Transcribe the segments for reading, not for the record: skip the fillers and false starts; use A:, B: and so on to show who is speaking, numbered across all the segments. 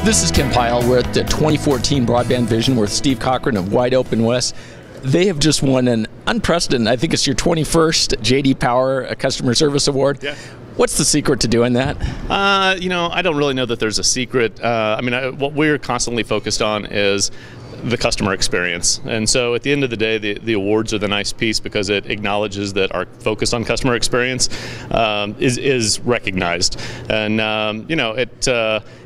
A: This is Ken Pyle. We're at the 2014 BroadbandVision with Steve Cochran of Wide Open West. They have just won an unprecedented, I think it's your 21st J.D. Power Customer Service Award.
B: Yeah.
A: What's the secret to doing that?
B: I don't really know that there's a secret. What we're constantly focused on is the customer experience. And so at the end of the day, the awards are the nice piece because it acknowledges that our focus on customer experience is recognized. And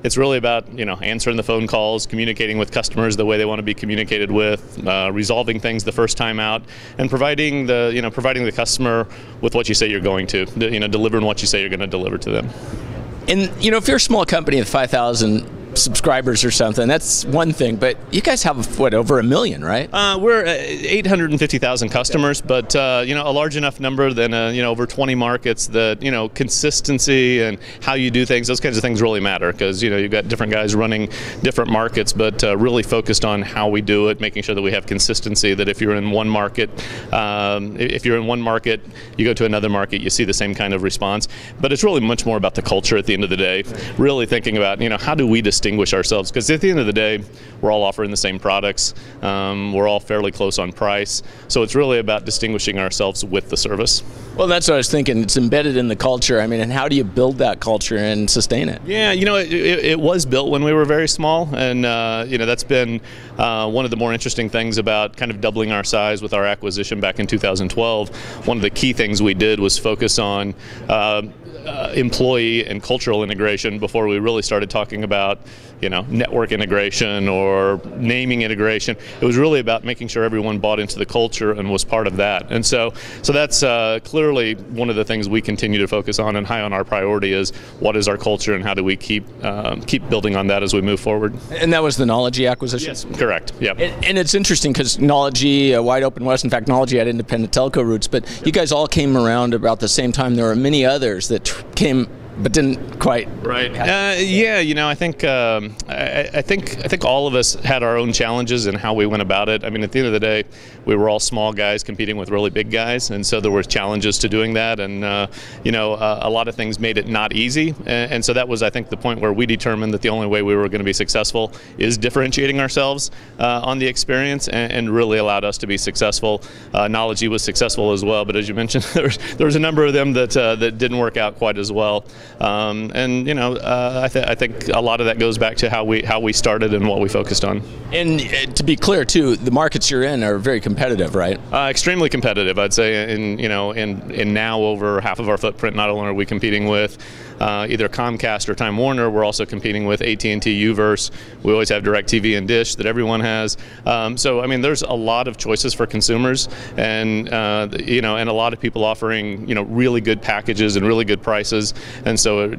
B: it's really about answering the phone calls, communicating with customers the way they want to be communicated with, resolving things the first time out, and providing the customer with what you say you're going to, delivering what you say you're going to deliver to them.
A: And if you're a small company with 5,000 subscribers or something, that's one thing, but you guys have over 1 million, right?
B: We're 850,000 customers, but a large enough number than over 20 markets that consistency and how you do things, those kinds of things really matter, because you've got different guys running different markets, but really focused on how we do it, making sure that we have consistency, that if you're in one market, you go to another market, you see the same kind of response. But it's really much more about the culture at the end of the day, really thinking about how do we distinguish ourselves, because at the end of the day we're all offering the same products, we're all fairly close on price, so it's really about distinguishing ourselves with the service.
A: Well, that's what I was thinking. It's embedded in the culture. And how do you build that culture and sustain it?
B: Yeah, it was built when we were very small, and that's been one of the more interesting things about kind of doubling our size with our acquisition back in 2012. One of the key things we did was focus on employee and cultural integration before we really started talking about network integration or naming integration. It was really about making sure everyone bought into the culture and was part of that. And so that's clearly one of the things we continue to focus on, and high on our priority is what is our culture and how do we keep building on that as we move forward.
A: And that was the Knology acquisition?
B: Yes, correct. Yeah.
A: And it's interesting because Knology, Wide Open West, in fact, Knology had independent telco roots, but you guys all came around about the same time. There were many others that came but didn't quite.
B: Right. I think all of us had our own challenges in how we went about it. At the end of the day, we were all small guys competing with really big guys, and so there were challenges to doing that, and a lot of things made it not easy, and so that was, I think, the point where we determined that the only way we were going to be successful is differentiating ourselves on the experience, and really allowed us to be successful. Knology was successful as well, but as you mentioned, there was a number of them that didn't work out quite as well. I think a lot of that goes back to how we started and what we focused on.
A: And to be clear, too, the markets you're in are very competitive, right?
B: Extremely competitive, I'd say. In now over half of our footprint, not only are we competing with either Comcast or Time Warner, we're also competing with AT&T Uverse. We always have DirecTV and Dish that everyone has. There's a lot of choices for consumers, and a lot of people offering really good packages and really good prices. And so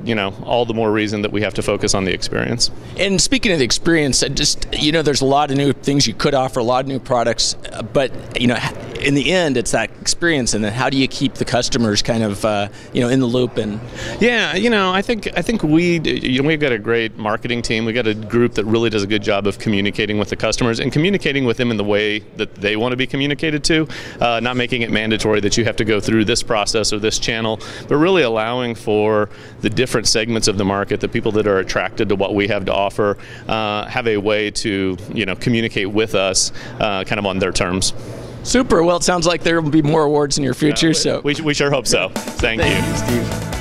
B: all the more reason that we have to focus on the experience.
A: And speaking of the experience, there's a lot of new things you could offer, a lot of new products, but in the end, it's that experience, and then how do you keep the customers kind of in the loop? And
B: I think we've got a great marketing team. We've got a group that really does a good job of communicating with the customers and communicating with them in the way that they want to be communicated to, not making it mandatory that you have to go through this process or this channel, but really allowing for the different segments of the market, the people that are attracted to what we have to offer, have a way to communicate with us kind of on their terms.
A: Super. Well, it sounds like there will be more awards in your future.
B: We sure hope so. Thank you,
A: Steve.